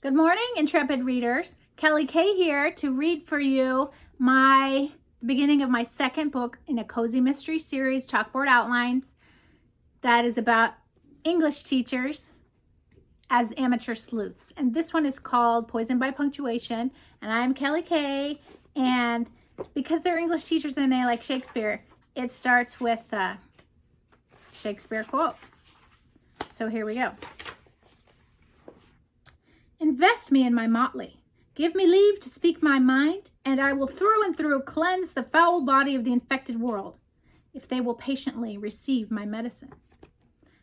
Good morning, intrepid readers. Kelly Kay here to read for you the beginning of my second book in a cozy mystery series, Chalkboard Outlines, that is about English teachers as amateur sleuths. And this one is called Poisoned by Punctuation. And I'm Kelly Kay. And because they're English teachers and they like Shakespeare, it starts with a Shakespeare quote. So here we go. Invest me in my motley. Give me leave to speak my mind, and I will through and through cleanse the foul body of the infected world, if they will patiently receive my medicine.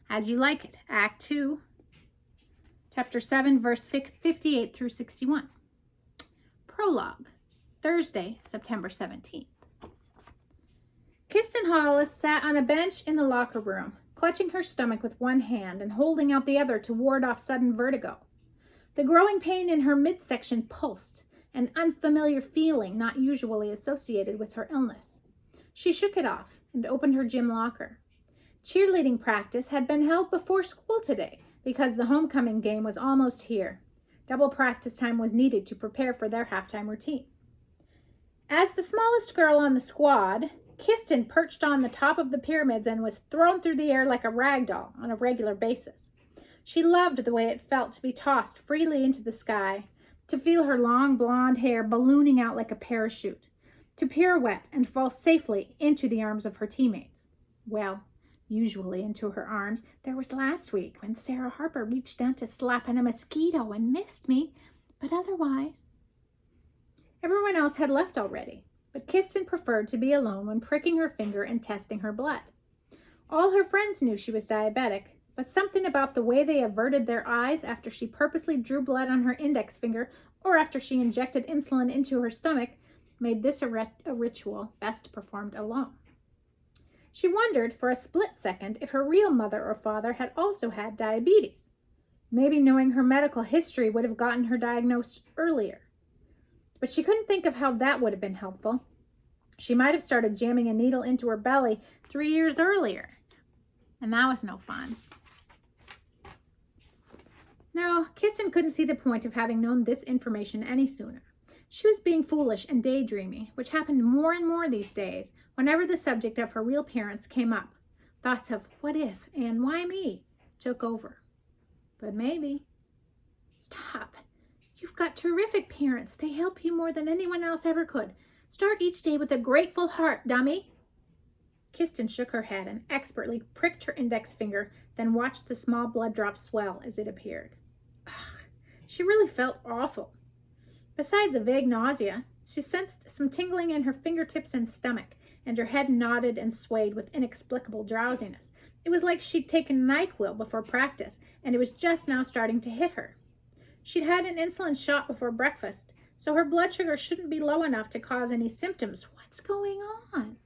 As you like it, Act 2, Chapter 7, verse 58 through 61. Prologue, Thursday, September 17th. Kirsten Hollis sat on a bench in the locker room, clutching her stomach with one hand and holding out the other to ward off sudden vertigo. The growing pain in her midsection pulsed, an unfamiliar feeling not usually associated with her illness. She shook it off and opened her gym locker. Cheerleading practice had been held before school today because the homecoming game was almost here. Double practice time was needed to prepare for their halftime routine. As the smallest girl on the squad, Kirsten perched on the top of the pyramids and was thrown through the air like a rag doll on a regular basis. She loved the way it felt to be tossed freely into the sky, to feel her long blonde hair ballooning out like a parachute, to pirouette and fall safely into the arms of her teammates. Well, usually into her arms. There was last week when Sarah Harper reached down to slap in a mosquito and missed me, but otherwise. Everyone else had left already, but Kirsten preferred to be alone when pricking her finger and testing her blood. All her friends knew she was diabetic, but something about the way they averted their eyes after she purposely drew blood on her index finger or after she injected insulin into her stomach made this a ritual best performed alone. She wondered for a split second if her real mother or father had also had diabetes. Maybe knowing her medical history would have gotten her diagnosed earlier. But she couldn't think of how that would have been helpful. She might have started jamming a needle into her belly 3 years earlier, and that was no fun. No, Kirsten couldn't see the point of having known this information any sooner. She was being foolish and daydreamy, which happened more and more these days whenever the subject of her real parents came up. Thoughts of what if and why me took over. But maybe. Stop. You've got terrific parents. They help you more than anyone else ever could. Start each day with a grateful heart, dummy. Kirsten shook her head and expertly pricked her index finger, then watched the small blood drop swell as it appeared. Ugh, she really felt awful. Besides a vague nausea, she sensed some tingling in her fingertips and stomach, and her head nodded and swayed with inexplicable drowsiness. It was like she'd taken NyQuil before practice, and it was just now starting to hit her. She'd had an insulin shot before breakfast, so her blood sugar shouldn't be low enough to cause any symptoms. What's going on?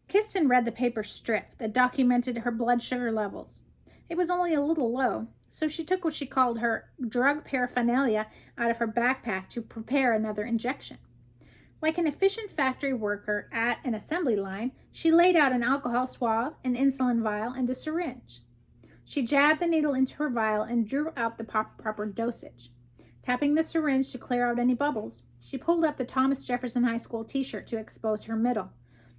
Kirsten read the paper strip that documented her blood sugar levels. It was only a little low, so she took what she called her drug paraphernalia out of her backpack to prepare another injection. Like an efficient factory worker at an assembly line, she laid out an alcohol swab, an insulin vial, and a syringe. She jabbed the needle into her vial and drew out the proper dosage. Tapping the syringe to clear out any bubbles, she pulled up the Thomas Jefferson High School t-shirt to expose her middle.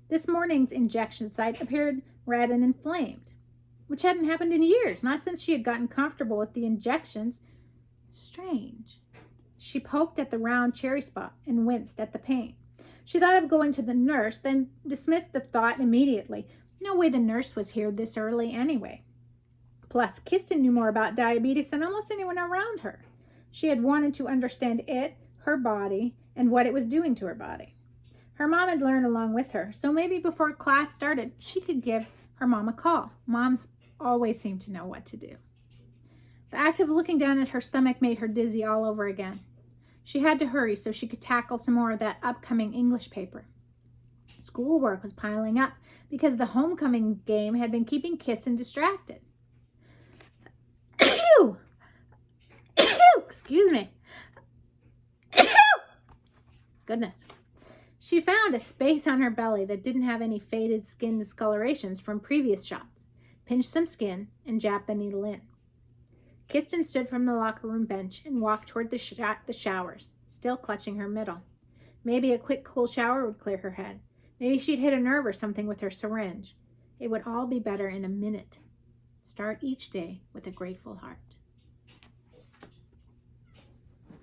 This morning's injection site appeared red and inflamed, which hadn't happened in years, not since she had gotten comfortable with the injections. Strange. She poked at the round cherry spot and winced at the pain. She thought of going to the nurse, then dismissed the thought immediately. No way the nurse was here this early anyway. Plus, Kirsten knew more about diabetes than almost anyone around her. She had wanted to understand it, her body, and what it was doing to her body. Her mom had learned along with her, so maybe before class started, she could give her mom a call. Moms always seem to know what to do. The act of looking down at her stomach made her dizzy all over again. She had to hurry so she could tackle some more of that upcoming English paper. Schoolwork was piling up because the homecoming game had been keeping Kirsten distracted. Excuse me. Goodness. She found a space on her belly that didn't have any faded skin discolorations from previous shots, pinched some skin, and jabbed the needle in. Kristen stood from the locker room bench and walked toward the showers, still clutching her middle. Maybe a quick, cool shower would clear her head. Maybe she'd hit a nerve or something with her syringe. It would all be better in a minute. Start each day with a grateful heart.